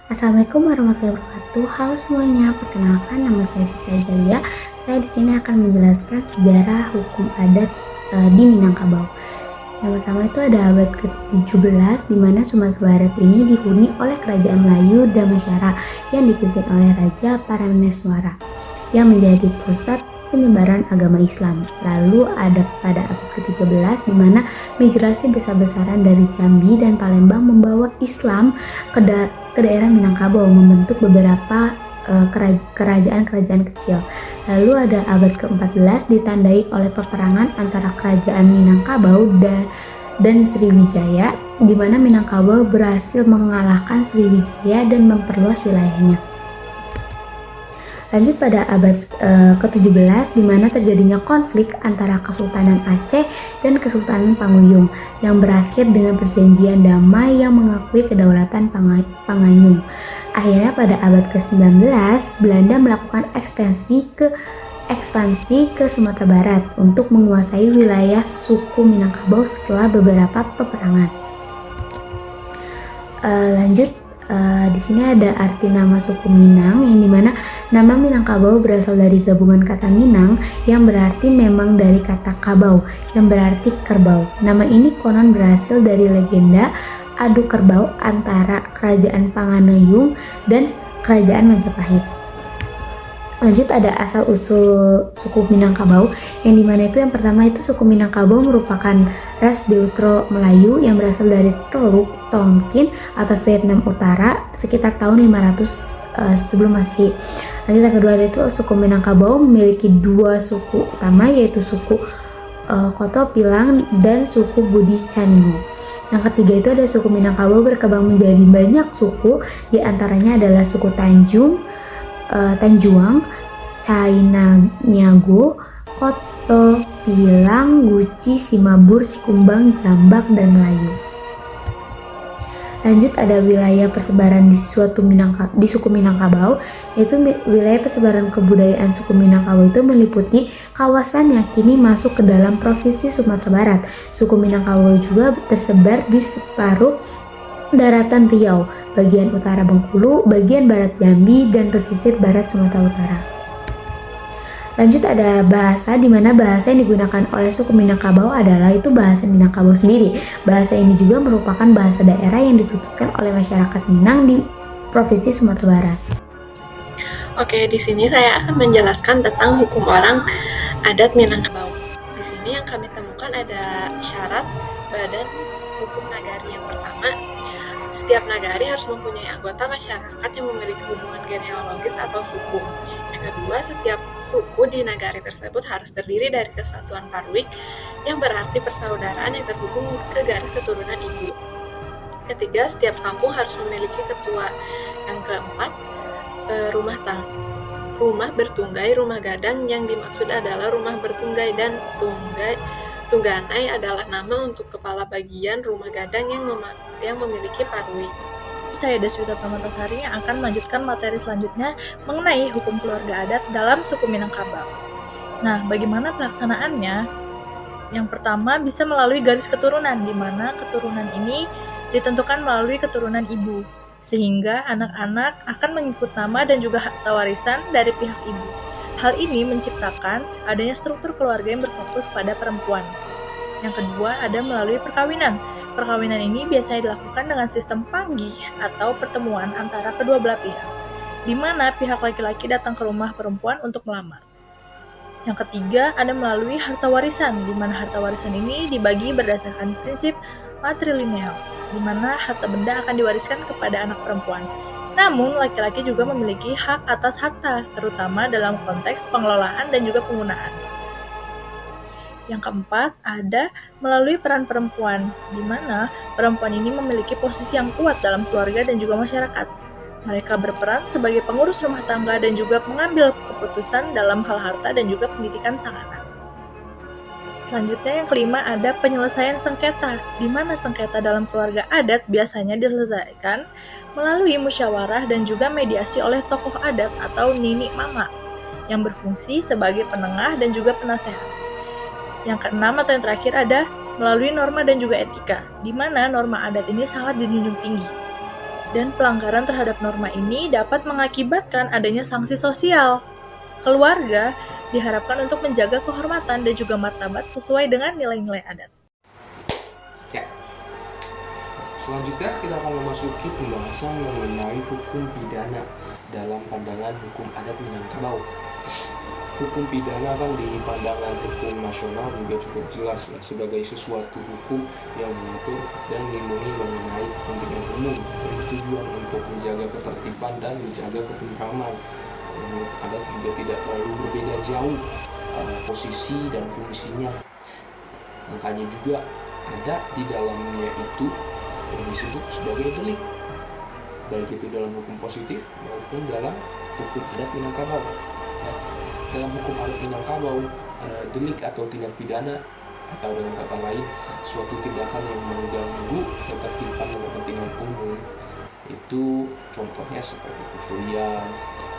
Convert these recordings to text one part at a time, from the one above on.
Assalamualaikum warahmatullahi wabarakatuh. Halo semuanya, perkenalkan nama saya Fitri Azalia. Saya di sini akan menjelaskan sejarah hukum adat di Minangkabau. Yang pertama itu ada abad ke-17 di mana Sumatera Barat ini dihuni oleh Kerajaan Melayu Damasyara yang dipimpin oleh Raja Parameneswara yang menjadi pusat penyebaran agama Islam. Lalu ada pada abad ke-13 di mana migrasi besar-besaran dari Jambi dan Palembang membawa Islam ke daerah Minangkabau membentuk beberapa kerajaan-kerajaan kecil. Lalu ada abad ke-14 ditandai oleh peperangan antara kerajaan Minangkabau dan Sriwijaya, di mana Minangkabau berhasil mengalahkan Sriwijaya dan memperluas wilayahnya. Lanjut pada abad ke-17 di mana terjadinya konflik antara Kesultanan Aceh dan Kesultanan Panguyung yang berakhir dengan perjanjian damai yang mengakui kedaulatan Panganyung. Akhirnya pada abad ke-19 Belanda melakukan ekspansi ke Sumatera Barat untuk menguasai wilayah suku Minangkabau setelah beberapa peperangan. Di sini ada arti nama suku Minang, yang dimana nama Minangkabau berasal dari gabungan kata Minang yang berarti memang dari kata kabau yang berarti kerbau. Nama ini konon berhasil dari legenda adu kerbau antara kerajaan Panganeyung dan kerajaan Majapahit. Lanjut ada asal-usul suku Minangkabau, yang dimana itu yang pertama itu suku Minangkabau merupakan ras Deutero Melayu yang berasal dari Teluk Tonkin atau Vietnam Utara sekitar tahun 500 sebelum Masehi. Lanjut yang kedua ada itu suku Minangkabau memiliki dua suku utama, yaitu suku Koto Pilang dan suku Budi Caningo. Yang ketiga itu ada suku Minangkabau berkembang menjadi banyak suku, di antaranya adalah suku Tanjuang, Cainaniago, Koto Pilang, Guci, Simabur, Sikumbang, Jambak, dan Melayu. Lanjut ada wilayah persebaran di suku Minangkabau, yaitu wilayah persebaran kebudayaan suku Minangkabau itu meliputi kawasan yang kini masuk ke dalam provinsi Sumatera Barat. Suku Minangkabau juga tersebar di separuh daratan Riau, bagian utara Bengkulu, bagian barat Jambi, dan pesisir barat Sumatera Utara. Lanjut ada bahasa, di mana bahasa yang digunakan oleh suku Minangkabau adalah itu bahasa Minangkabau sendiri. Bahasa ini juga merupakan bahasa daerah yang dituturkan oleh masyarakat Minang di Provinsi Sumatera Barat. Oke, di sini saya akan menjelaskan tentang hukum orang adat Minangkabau. Di sini yang kami temukan ada syarat badan hukum nagari. Yang pertama, setiap nagari harus mempunyai anggota masyarakat yang memiliki hubungan genealogis atau suku. Yang kedua, setiap suku di nagari tersebut harus terdiri dari kesatuan parwik yang berarti persaudaraan yang terhubung ke garis keturunan ibu. Ketiga, setiap kampung harus memiliki ketua. Yang keempat, rumah bertunggai, rumah gadang yang dimaksud adalah rumah bertunggai, dan tungganai adalah nama untuk kepala bagian rumah gadang yang memiliki parwi. Saya Deswita Pramantasari yang akan melanjutkan materi selanjutnya mengenai hukum keluarga adat dalam suku Minangkabau. Nah, bagaimana pelaksanaannya? Yang pertama bisa melalui garis keturunan, di mana keturunan ini ditentukan melalui keturunan ibu, sehingga anak-anak akan mengikut nama dan juga harta warisan dari pihak ibu. Hal ini menciptakan adanya struktur keluarga yang berfokus pada perempuan. Yang kedua ada melalui perkawinan. Perkawinan ini biasanya dilakukan dengan sistem panggih atau pertemuan antara kedua belah pihak, di mana pihak laki-laki datang ke rumah perempuan untuk melamar. Yang ketiga ada melalui harta warisan, di mana harta warisan ini dibagi berdasarkan prinsip matrilineal, di mana harta benda akan diwariskan kepada anak perempuan. Namun, laki-laki juga memiliki hak atas harta, terutama dalam konteks pengelolaan dan juga penggunaan. Yang keempat, ada melalui peran perempuan, di mana perempuan ini memiliki posisi yang kuat dalam keluarga dan juga masyarakat. Mereka berperan sebagai pengurus rumah tangga dan juga mengambil keputusan dalam hal harta dan juga pendidikan sang anak. Selanjutnya yang kelima ada penyelesaian sengketa, di mana sengketa dalam keluarga adat biasanya diselesaikan melalui musyawarah dan juga mediasi oleh tokoh adat atau nini mama yang berfungsi sebagai penengah dan juga penasehat. Yang keenam atau yang terakhir ada melalui norma dan juga etika, di mana norma adat ini sangat dijunjung tinggi. dan pelanggaran terhadap norma ini dapat mengakibatkan adanya sanksi sosial. Keluarga diharapkan untuk menjaga kehormatan dan juga martabat sesuai dengan nilai-nilai adat. Ya. Selanjutnya kita akan memasuki pembahasan mengenai hukum pidana dalam pandangan hukum adat Minangkabau. Hukum pidana kan di pandangan hukum nasional juga cukup jelas ya, sebagai sesuatu hukum yang mengatur dan melindungi mengenai kepentingan umum yang bertujuan untuk menjaga ketertiban dan menjaga ketentraman. Adat juga tidak terlalu berbeda jauh posisi dan fungsinya. Makanya juga ada di dalamnya itu yang disebut sebagai delik, baik itu dalam hukum positif maupun dalam hukum adat Minangkabau. Ya, dalam hukum adat Minangkabau, delik atau tindak pidana atau dengan kata lain suatu tindakan yang mengganggu ketertiban dan kepentingan umum, itu contohnya seperti pencurian,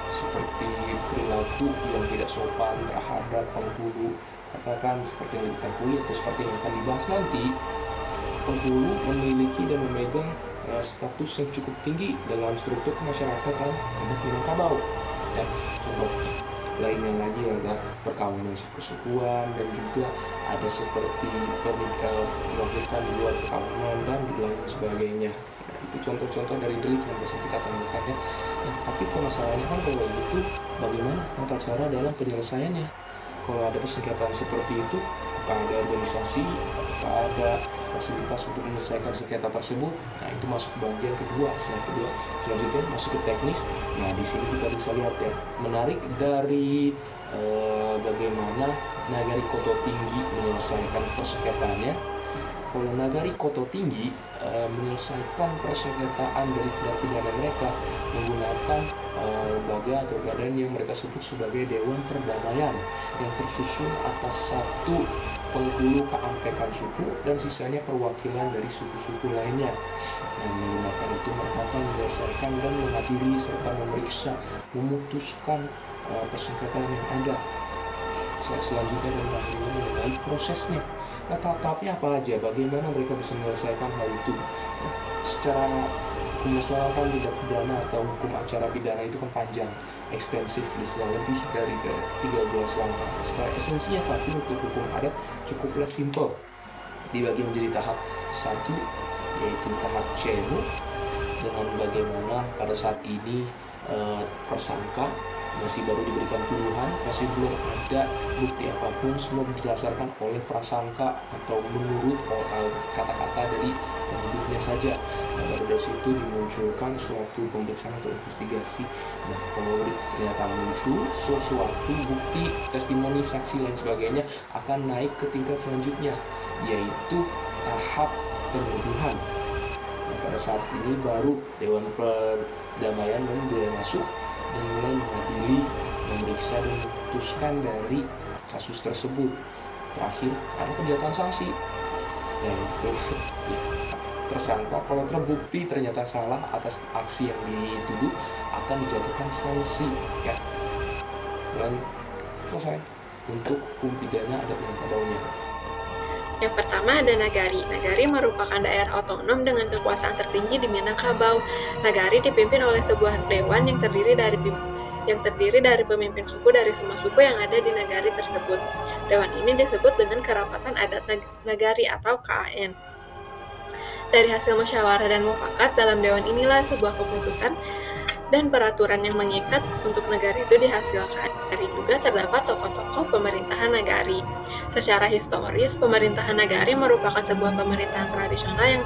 seperti perilaku yang tidak sopan terhadap penghulu, katakan seperti yang diketahui atau seperti yang akan dibahas nanti. Penghulu memiliki dan memegang status yang cukup tinggi dalam struktur kemasyarakatan adat Minangkabau. Ya, contoh lainnya lagi adalah perkawinan sepersukuan, dan juga ada seperti melahirkan di luar perkawinan dan lain sebagainya. Nah, itu contoh-contoh dari delik yang bisa kita temukan ya. Nah, tapi permasalahannya kan kalau itu bagaimana tata cara dalam penyelesaiannya? Kalau ada persengketaan seperti itu, apakah ada organisasi, apakah ada fasilitas untuk menyelesaikan sengketa tersebut? Nah, itu masuk ke bagian kedua. Selanjutnya masuk ke teknis. Nah, di sini kita bisa lihat ya, menarik dari bagaimana Nagari Koto Tinggi menyelesaikan persengketaannya. Kalau Nagari Koto Tinggi menyelesaikan persengketaan dari tindak pidana mereka menggunakan lembaga atau badan yang mereka sebut sebagai Dewan Perdamaian, yang tersusun atas satu penghulu keampekan suku dan sisanya perwakilan dari suku-suku lainnya. Yang menggunakan itu mereka akan menyelesaikan dan mengadili serta memeriksa, memutuskan persengketaan yang ada. Selanjutnya dan akhirnya mengenai prosesnya. Nah, tahap-tahapnya apa aja? Bagaimana mereka bisa menyelesaikan hal itu? Nah, secara hukum nasional kan tindak pidana atau hukum acara pidana itu kan panjang, ekstensif, bisa lebih dari 13 langkah. Secara esensinya tapi untuk hukum adat cukuplah simple, dibagi menjadi tahap 1, yaitu tahap cenu, dengan bagaimana pada saat ini tersangka masih baru diberikan tuduhan, masih belum ada bukti apapun, semua berdasarkan oleh prasangka atau menurut kata-kata dari penduduknya saja. Nah, baru dari situ dimunculkan suatu pemeriksaan atau investigasi. Nah, kalau ternyata muncul sesuatu bukti, testimoni, saksi lain sebagainya, akan naik ke tingkat selanjutnya, yaitu tahap penuduhan. Nah, pada saat ini baru Dewan Perdamaian mulai masuk dan mulai mengadili, memeriksa dan memutuskan dari kasus tersebut. Terakhir ada penjatuhan sanksi, yaitu tersangka kalau terbukti ternyata salah atas aksi yang dituduh akan dijatuhkan sanksi ya. Dan selesai untuk hukum pidana adat Minangkabaunya. Yang pertama ada Nagari. Nagari merupakan daerah otonom dengan kekuasaan tertinggi di Minangkabau. Nagari dipimpin oleh sebuah dewan yang terdiri dari pemimpin suku dari semua suku yang ada di Nagari tersebut. Dewan ini disebut dengan Kerapatan Adat Nagari atau KAN. Dari hasil musyawarah dan mufakat dalam dewan inilah sebuah keputusan dan peraturan yang mengikat untuk Nagari itu dihasilkan. Dari juga terdapat tokoh-tokoh pemerintahan Nagari. Secara historis, pemerintahan Nagari merupakan sebuah pemerintahan tradisional yang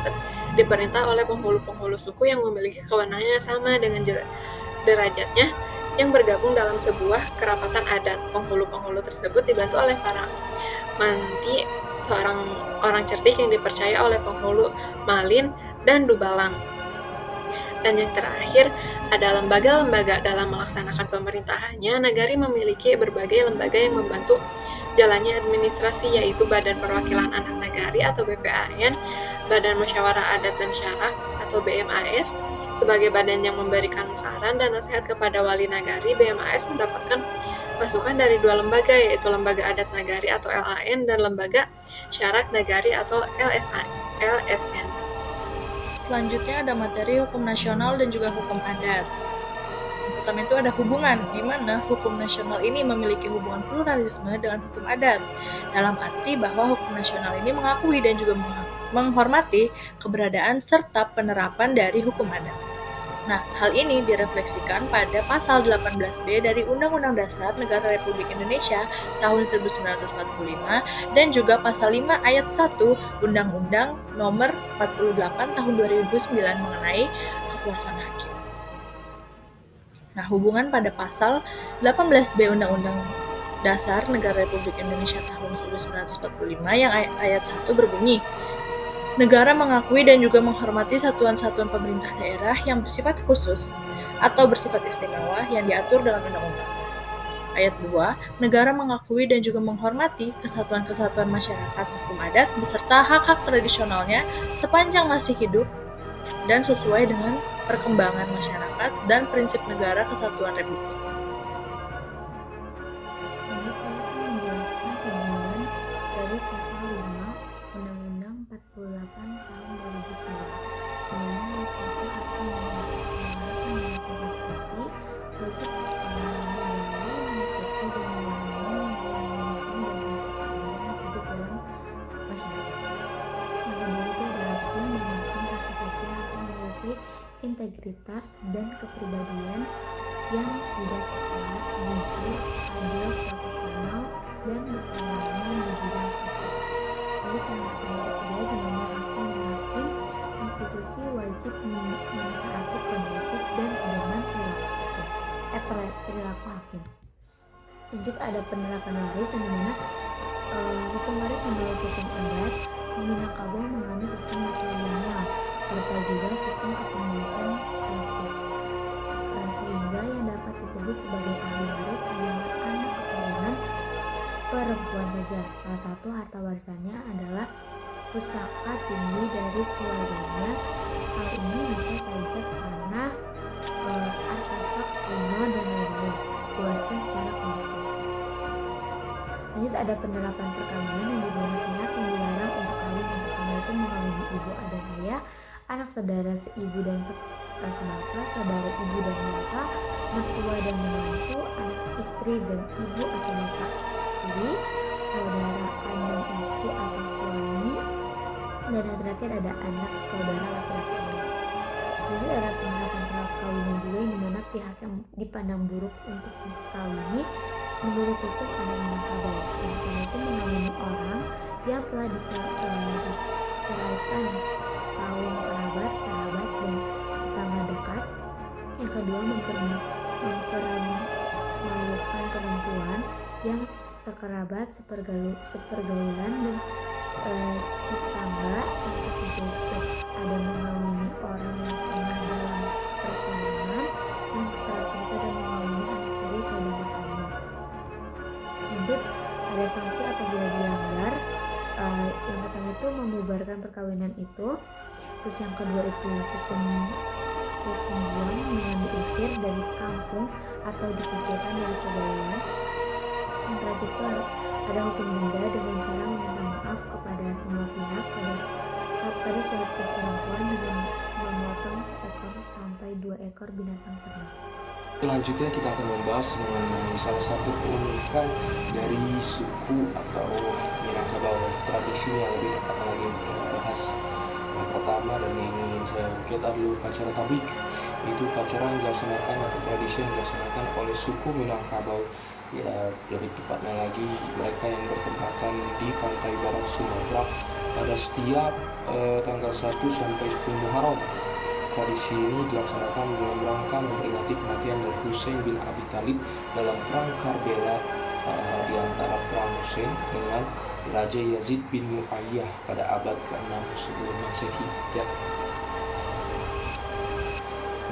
diperintah oleh penghulu-penghulu suku yang memiliki kewenangan yang sama dengan derajatnya yang bergabung dalam sebuah kerapatan adat. Penghulu-penghulu tersebut dibantu oleh para manti, seorang orang cerdik yang dipercaya oleh penghulu Malin dan Dubalang. Dan yang terakhir ada lembaga-lembaga dalam melaksanakan pemerintahannya. Nagari memiliki berbagai lembaga yang membantu jalannya administrasi, yaitu Badan Perwakilan Anak Nagari atau BPAN, Badan Musyawarah Adat dan Syarak atau BMAS. Sebagai badan yang memberikan saran dan nasihat kepada wali Nagari, BMAS mendapatkan masukan dari dua lembaga, yaitu Lembaga Adat Nagari atau LAN dan Lembaga Syarak Nagari atau LSN. Selanjutnya ada materi hukum nasional dan juga hukum adat. Yang pertama itu ada hubungan, di mana hukum nasional ini memiliki hubungan pluralisme dengan hukum adat. Dalam arti bahwa hukum nasional ini mengakui dan juga menghormati keberadaan serta penerapan dari hukum adat. Nah, hal ini direfleksikan pada pasal 18B dari Undang-Undang Dasar Negara Republik Indonesia tahun 1945 dan juga pasal 5 ayat 1 Undang-Undang Nomor 48 tahun 2009 mengenai kekuasaan hakim. Nah, hubungan pada pasal 18B Undang-Undang Dasar Negara Republik Indonesia tahun 1945 yang ayat 1 berbunyi, negara mengakui dan juga menghormati satuan-satuan pemerintah daerah yang bersifat khusus atau bersifat istimewa yang diatur dalam undang-undang. Ayat 2, negara mengakui dan juga menghormati kesatuan-kesatuan masyarakat hukum adat beserta hak-hak tradisionalnya sepanjang masih hidup dan sesuai dengan perkembangan masyarakat dan prinsip negara kesatuan republik. Lanjut saya akan menjelaskan hubungan dari pasal 5 Undang-Undang 48 tahun 2009 di mana ayat 1 akan mengatakan konstitusi wajib menggali, mengikuti dan memahami nilai-nilai hukum dan prinsip keadilan yang hidup dalam masyarakat. Yang kedua itu adalah tim dan hakim konstitusi yang akan memiliki integritas dan kepribadian yang tidak terselat, jujur, adil, profesional, dan berpengalaman di bidang hukum. Lalu yang ketiga di mana hakim dan hakim konstitusi wajib mentaati kode etik dan pedoman perilaku hakim. Lanjut ada penerapan waris yang dimana hukum waris menurut hukum adat Minangkabau mengandung sistem matrilineal serta juga sistem kepemilikan kolektif, sehingga yang dapat disebut sebagai ahli waris hanyalah anak keturunan perempuan saja. Salah satu harta warisannya adalah pusaka tinggi dari keluarganya. Hal ini bisa saja karena artefak kuno dan lain-lain diwariskan secara kolektif. Lanjut ada penerapan perkawinan yang dimana pihak yang dilarang untuk kawin yang pertama itu mengawini ibu dan ayah, anak saudara seibu dan sebapak, saudara ibu dan bapak, mertua dan menantu, anak istri dan ibu atau bapak tiri, saudara kandung istri atau suami, dan yang terakhir ada anak saudara laki-laki. Jadi ada penerapan perkawinan juga yang dimana pihak yang dipandang buruk untuk dikawini menurut hukum ada Minangkabau. Yang pertama itu mengawini orang yang telah diceraikan kaum kerabat, sahabat, dan tetangga dekat. Yang kedua mempermalukan perempuan yang sekerabat, sepergaulan, dan setangga. Yang ketiga itu ada mengawini orang yang pernah dalam pertunangan. Yang terakhir itu ada mengawini anak tiri saudara kandung. Lanjut ada sanksi apabila dilanggar. Yang pertama itu membubarkan perkawinan itu. Terus yang kedua itu hukum buang dengan diusir dari kampung atau dikucilkan dari pergaulan. Yang terakhir itu ada hukum denda dengan cara meminta maaf kepada semua pihak pada suatu perempuan dengan memotong seekor sampai 2 ekor binatang ternak. Selanjutnya kita akan membahas mengenai salah satu keunikan dari suku atau Minangkabau, tradisi yang lebih tepat lagi untuk kita bahas. Yang pertama dan yang ingin saya ungkit adalah upacara tabik. Itu upacara yang dilaksanakan atau tradisi yang dilaksanakan oleh suku Minangkabau. Ya, lebih tepatnya lagi mereka yang bertempatan di pantai barat Sumatera pada setiap tanggal 1 sampai 10 Muharram. Tradisi ini dilaksanakan dalam rangka memperingati kematian dari Husain bin Abi Thalib dalam perang Karbala di antara perang Husain dengan Raja Yazid bin Muayyah pada abad ke-6 sebelum Masehi. Ya.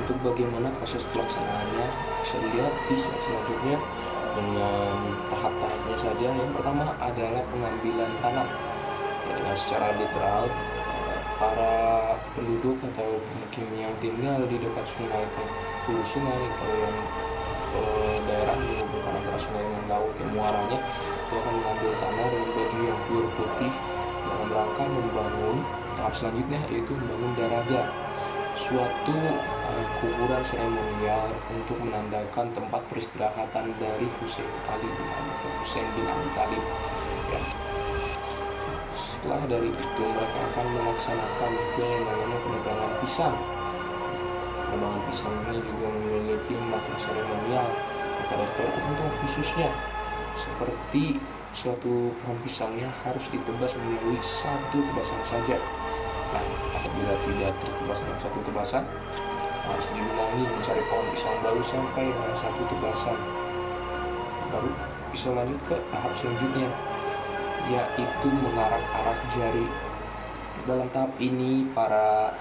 Untuk bagaimana proses pelaksanaannya bisa dilihat di slide selanjutnya dengan tahap-tahapnya saja. Yang pertama adalah pengambilan tanah. Ya, dengan secara literal para penduduk atau pemukim yang tinggal di dekat sungai, hulu sungai atau yang daerah menghubungkan antara sungai dengan laut yang muaranya itu akan mengambil tanah dengan baju yang putih dalam rangka membangun tahap selanjutnya, yaitu membangun daraga. suatu kuburan seremonial untuk menandakan tempat peristirahatan dari Husain bin Abi Thalib. Ya. Setelah dari itu mereka akan melaksanakan juga yang namanya penebangan pisang. Penebangan pisang ini juga memiliki makna seremonial pada ritual tertentu khususnya, seperti suatu pohon pisangnya harus ditebas melalui satu tebasan saja. Nah, apabila tidak tertebas dalam satu tebasan, harus diulangi mencari pohon pisang baru sampai dengan satu tebasan. Baru bisa lanjut ke tahap selanjutnya, yaitu mengarak-arak jari. Dalam tahap ini, para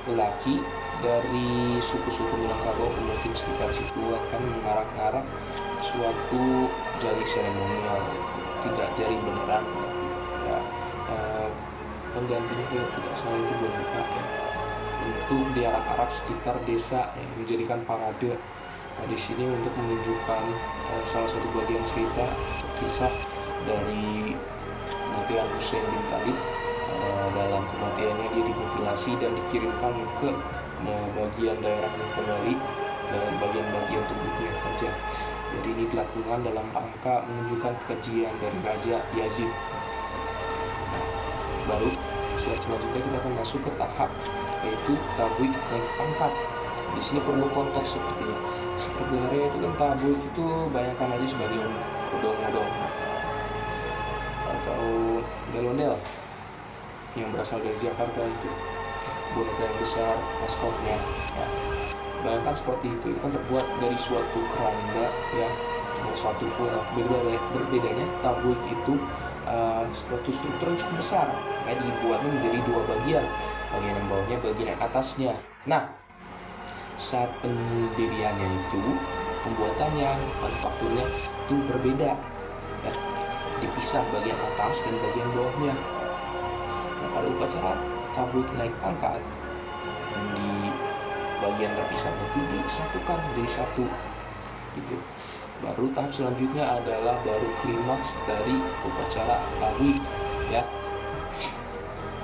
lelaki dari suku-suku Minangkabau pemukim sekitar situ akan mengarak-arak suatu jari seremonial, tidak jari beneran, ya, penggantinya kalau tidak salah itu boneka, ya, untuk diarak-arak sekitar desa, ya, menjadikan parade. Nah, di sini untuk menunjukkan salah satu bagian cerita kisah dari kematian Husain bin Thalib. Dalam kematiannya dia dimutilasi dan dikirimkan ke bagian daerahnya kembali dan bagian-bagian tubuhnya saja. Jadi ini dilakukan dalam rangka menunjukkan kekejian dari Raja Yazid. Nah, baru slide selanjutnya kita akan masuk ke tahap yaitu tablik naik pangkat. Di sini perlu konteks sepertinya. Sebenarnya itu kan tablik itu bayangkan aja sebagai odong-odong atau ondel-ondel yang berasal dari Jakarta, itu boneka yang besar, maskotnya, ya. Bayangkan seperti itu kan terbuat dari suatu keranda, ya, cuma satu full. Berbedanya tablik itu suatu struktur yang cukup besar, ya, dibuatnya menjadi dua bagian yang bawahnya, bagian yang atasnya. Nah, saat pendiriannya itu, pembuatannya, manufakturnya itu berbeda, ya, dipisah bagian atas dan bagian bawahnya. Nah, pada upacara tablik naik pangkat yang di bagian terpisahnya itu disatukan menjadi satu, gitu. Baru tahap selanjutnya adalah baru klimaks dari upacara tablik, ya,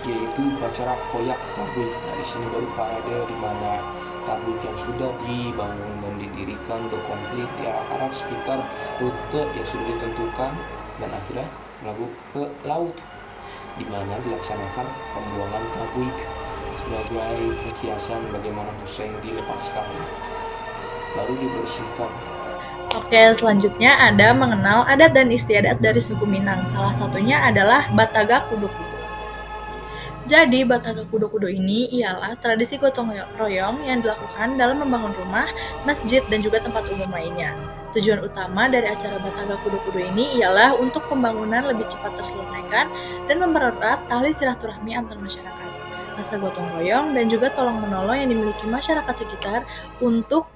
yaitu upacara koyak tablik. Nah, di sini baru parade di mana tablik yang sudah dibangun dan didirikan udah komplit diarak-arak sekitar rute yang sudah ditentukan dan akhirnya melakukan ke laut, di mana dilaksanakan pembuangan tablik sebagai penghiasan bagaimana Husain dilepaskan, baru dibersihkan. Oke, selanjutnya ada mengenal adat dan istiadat dari suku Minang. Salah satunya adalah Bataga Kudo-Kudo. Jadi, Bataga Kudo-Kudo ini ialah tradisi gotong royong yang dilakukan dalam membangun rumah, masjid, dan juga tempat umum lainnya. Tujuan utama dari acara Bataga Kudo-Kudo ini ialah untuk pembangunan lebih cepat terselesaikan dan mempererat tali silaturahmi antar masyarakat. Rasa gotong royong dan juga tolong-menolong yang dimiliki masyarakat sekitar untuk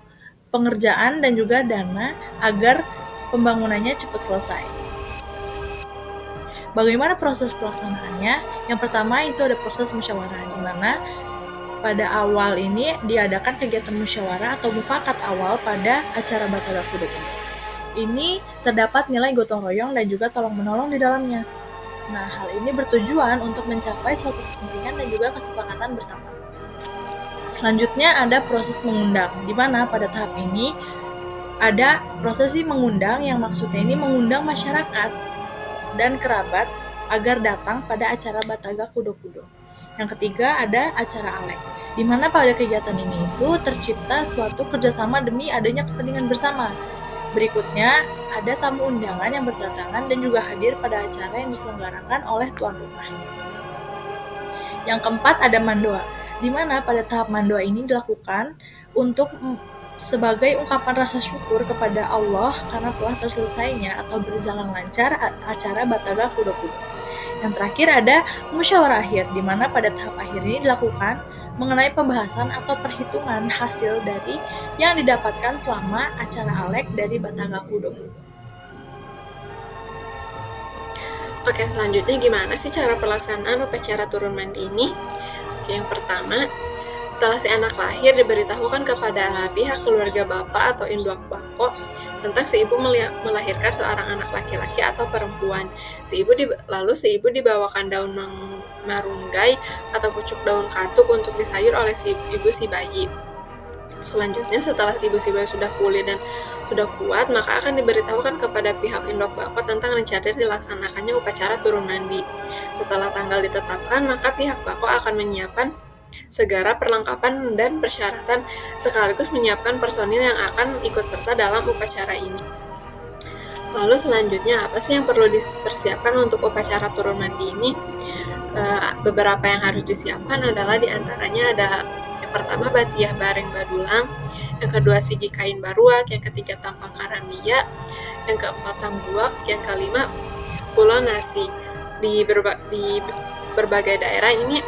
pengerjaan dan juga dana agar pembangunannya cepat selesai. Bagaimana proses pelaksanaannya? Yang pertama itu ada proses musyawarah, di mana pada awal ini diadakan kegiatan musyawarah atau mufakat awal pada acara Bataga Kudo-Kudo. Ini terdapat nilai gotong royong dan juga tolong-menolong di dalamnya. Nah, hal ini bertujuan untuk mencapai suatu kepentingan dan juga kesepakatan bersama. Selanjutnya ada proses mengundang, di mana pada tahap ini ada prosesi mengundang yang maksudnya ini mengundang masyarakat dan kerabat agar datang pada acara Bataga Kudo-Kudo. Yang ketiga ada acara alek, di mana pada kegiatan ini itu tercipta suatu kerjasama demi adanya kepentingan bersama. Berikutnya ada tamu undangan yang berdatangan dan juga hadir pada acara yang diselenggarakan oleh tuan rumah. Yang keempat ada mandoa, di mana pada tahap mandoa ini dilakukan untuk sebagai ungkapan rasa syukur kepada Allah karena telah terselesainya atau berjalan lancar acara Bataga Kudo-Kudo. Yang terakhir ada musyawarah akhir, di mana pada tahap akhir ini dilakukan mengenai pembahasan atau perhitungan hasil dari yang didapatkan selama acara alek dari Bataga Kudo-Kudo. Oke, selanjutnya gimana sih cara pelaksanaan upacara turun mandi ini? Oke, yang pertama, Setelah si anak lahir, diberitahukan kepada pihak keluarga bapak atau induk bako tentang si ibu melahirkan seorang anak laki-laki atau perempuan. Lalu si ibu dibawakan daun marunggai atau pucuk daun katuk untuk disayur oleh si ibu si bayi. Selanjutnya, setelah ibu si bayi sudah pulih dan sudah kuat, maka akan diberitahukan kepada pihak induk bako tentang rencana dilaksanakannya upacara turun mandi. Setelah tanggal ditetapkan, maka pihak bako akan menyiapkan segera perlengkapan dan persyaratan sekaligus menyiapkan personil yang akan ikut serta dalam upacara ini. Lalu selanjutnya, apa sih yang perlu dipersiapkan untuk upacara turun mandi ini? Beberapa yang harus disiapkan adalah diantaranya ada yang pertama batiah bareng badulang, yang kedua sigi kain baruak, yang ketiga tampang karambia, yang keempat tambuak, yang kelima pulau nasi. Di berbagai daerah ini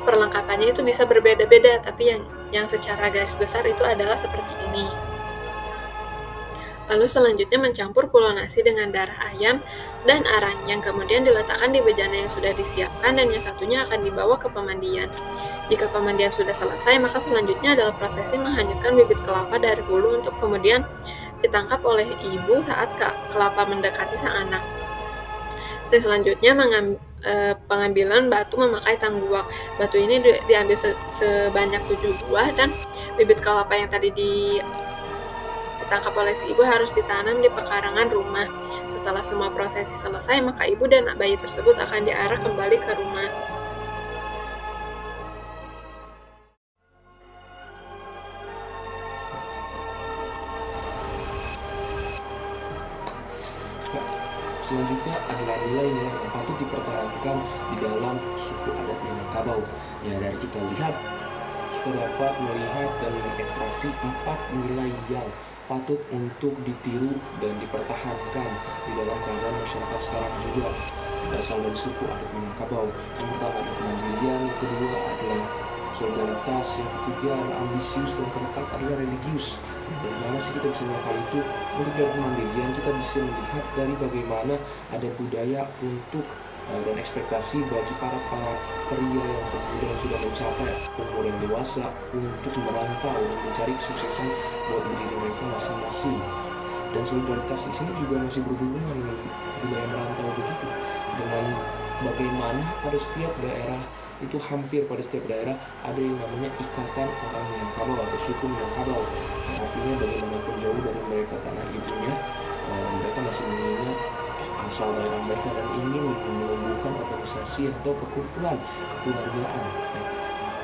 perlengkapannya itu bisa berbeda-beda, tapi yang secara garis besar itu adalah seperti ini. Lalu selanjutnya mencampur pulau nasi dengan darah ayam dan arang yang kemudian diletakkan di bejana yang sudah disiapkan, dan yang satunya akan dibawa ke pemandian. Jika pemandian sudah selesai, maka selanjutnya adalah prosesi menghanyutkan bibit kelapa dari hulu untuk kemudian ditangkap oleh ibu saat kelapa mendekati sang anak. Dan selanjutnya pengambilan batu memakai tangguak. Batu ini diambil sebanyak 7 buah, dan bibit kelapa yang tadi ditangkap oleh si ibu harus ditanam di pekarangan rumah. Setelah semua prosesi selesai, maka ibu dan bayi tersebut akan diarah kembali ke rumah. Selanjutnya adalah nilai-nilai yang patut dipertahankan di dalam suku adat Minangkabau. Ya, dari kita lihat, kita dapat melihat dan mengekstraksi 4 nilai yang patut untuk ditiru dan dipertahankan di dalam keadaan masyarakat sekarang juga berasal dari suku adat Minangkabau. Yang pertama adalah kemandirian, yang kedua adalah solidaritas, yang ketiga adalah ambisius, dan keempat adalah religius. Dari mana sih kita bisa melihat hal itu? Untuk dari kemandirian kita bisa melihat dari bagaimana ada budaya untuk dan ekspektasi bagi para pria yang pemuda yang sudah mencapai umur yang dewasa untuk merantau dan mencari kesuksesan buat diri mereka masing-masing. Dan solidaritas di sini juga masih berhubungan dengan budaya merantau begitu, dengan bagaimana pada setiap daerah itu, hampir pada setiap daerah ada yang namanya ikatan orang Minangkabau atau suku Minangkabau. Artinya bagaimanapun jauh dari mereka tanah ibunya, mereka masih mengingat asal daerah mereka dan ingin menumbuhkan organisasi atau perkumpulan kekeluargaan.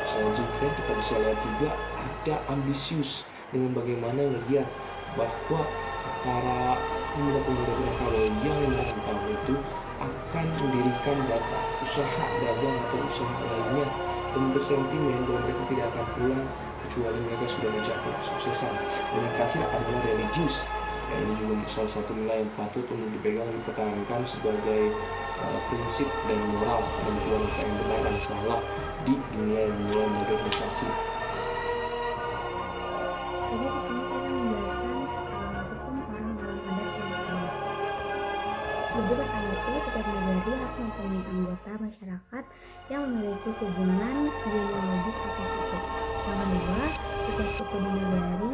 Selanjutnya kita bisa lihat juga ada ambisius, dengan bagaimana melihat bahwa para pemuda-pemuda Minangkabau yang merantau itu akan mendirikan data usaha dagang atau usaha lainnya dan bersentimen bahwa mereka tidak akan pulang kecuali mereka sudah mencapai kesuksesan. Dan yang terakhir adalah religius. Ya, ini juga salah satu nilai yang patut untuk dipegang, dipertahankan sebagai prinsip dan moral penentuan apa yang benar dan salah di dunia yang mulai modernisasi. Jadi di sini saya akan menjelaskan hukum orang dalam adat Minangkabau. Jadi pertama itu, setiap negari harus mempunyai anggota masyarakat yang memiliki hubungan genealogis atau suku. Yang kedua, setiap suku di negari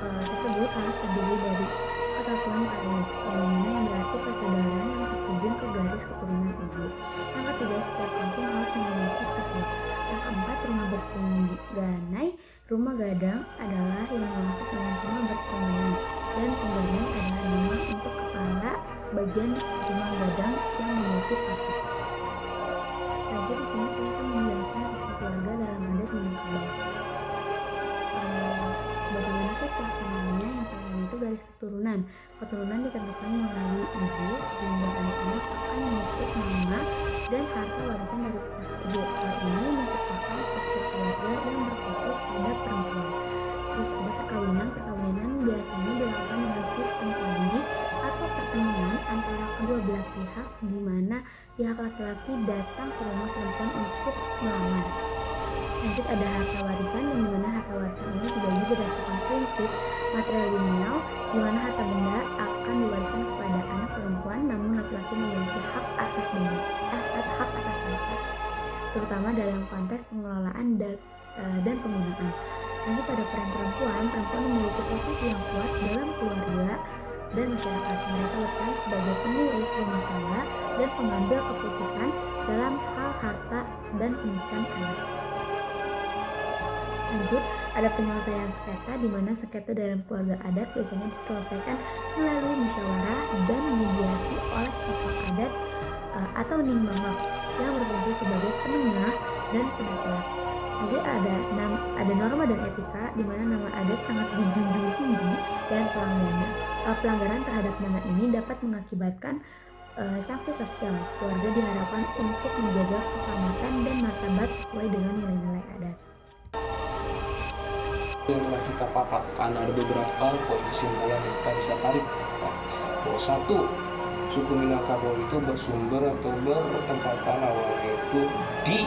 tersebut harus terdiri dari kesatuan parlik, yang dimana yang berarti persaudaraan yang terhubung ke garis keturunan ibu. Yang ketiga, setiap kampung harus memiliki ketua. Yang keempat, rumah bertungganai. Rumah gadang adalah yang dimaksud dengan rumah bertungganai, dan tungganai adalah nama untuk kepala bagian rumah gadang yang memiliki paku. Lagi di sini saya akan menjelaskan hukum keluarga dalam adat Minangkabau. Bagaimana sih pelaksanaannya? Yang pertama itu garis keturunan. Keturunan ditentukan melalui ibu, sehingga anak-anak akan mengikut nama dan harta warisan dari pihak ibu. Hal ini menciptakan struktur keluarga yang berfokus pada perempuan. Terus ada perkawinan. Perkawinan biasanya dilakukan dengan sistem pandi atau pertemuan antara kedua belah pihak, di mana pihak laki-laki datang ke rumah perempuan untuk melamar. Lanjut ada harta warisan, yang dimana harta warisan ini dibagi berdasarkan prinsip matrilineal, di mana harta benda akan diwariskan kepada anak perempuan, namun laki-laki memiliki hak atas benda, hak atas harta. terutama dalam konteks pengelolaan dan penggunaan. Lanjut ada peran perempuan. Perempuan memiliki posisi yang kuat dalam keluarga dan masyarakat. Mereka berperan sebagai pengurus rumah tangga dan pengambil keputusan dalam hal harta dan pendidikan anak. Lanjut, ada penyelesaian sengketa di mana sengketa dalam keluarga adat biasanya diselesaikan melalui musyawarah dan mediasi oleh tokoh adat atau nimamap yang berfungsi sebagai penengah dan penasehat. Lanjut, ada norma dan etika di mana nama adat sangat dijunjung tinggi dan pelanggaran terhadap nama ini dapat mengakibatkan sanksi sosial. Keluarga diharapkan untuk menjaga kehormatan dan martabat sesuai dengan nilai-nilai adat. Yang telah kita paparkan, ada beberapa poin kesimpulan yang kita bisa tarik. Bahwa satu, suku Minangkabau itu bersumber atau bertempatan awalnya itu di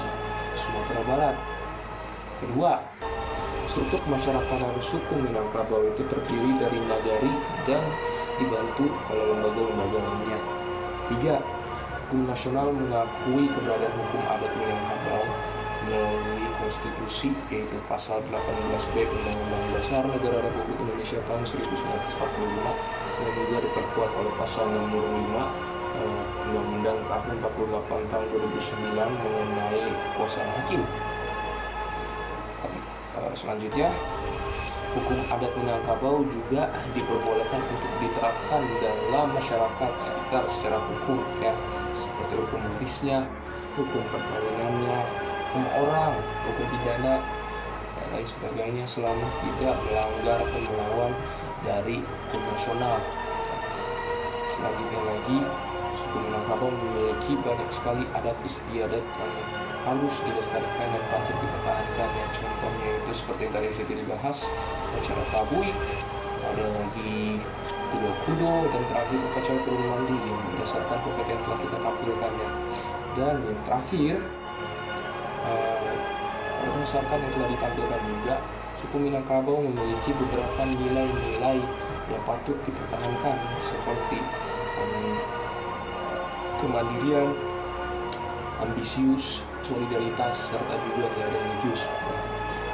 Sumatera Barat. Kedua, struktur kemasyarakatan suku Minangkabau itu terdiri dari nagari dan dibantu oleh lembaga-lembaga lainnya. Tiga, hukum nasional mengakui keberadaan hukum adat Minangkabau melalui konstitusi, yaitu pasal 18B Undang-Undang Dasar Negara Republik Indonesia tahun 1945 dan juga diperkuat oleh pasal nomor 5 Undang-Undang tahun 48 tahun 2009 mengenai kekuasaan hakim. Selanjutnya, hukum adat Minangkabau juga diperbolehkan untuk diterapkan dalam masyarakat sekitar secara hukum, ya, seperti hukum warisnya, hukum perkawinannya, hukum orang, hukum pidana, dan lain sebagainya selama tidak melanggar atau melawan dari hukum nasional. Selanjutnya lagi, suku Minangkabau memiliki banyak sekali adat istiadat yang harus dilestarikan dan patut dipertahankan, ya. Contohnya itu seperti yang tadi sudah dibahas, upacara tabuik, ada lagi kudo-kudo, dan terakhir upacara turun mandi yang berdasarkan PPT yang telah kita tampilkan, ya. Dan yang terakhir, berdasarkan yang telah ditampilkan juga, suku Minangkabau memiliki beberapa nilai-nilai yang patut dipertahankan seperti kemandirian, ambisius, solidaritas, serta juga nilai religius.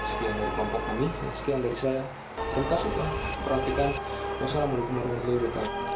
Sekian dari kelompok kami, sekian dari saya. Terima kasih telah perhatikan. Wassalamualaikum warahmatullahi wabarakatuh.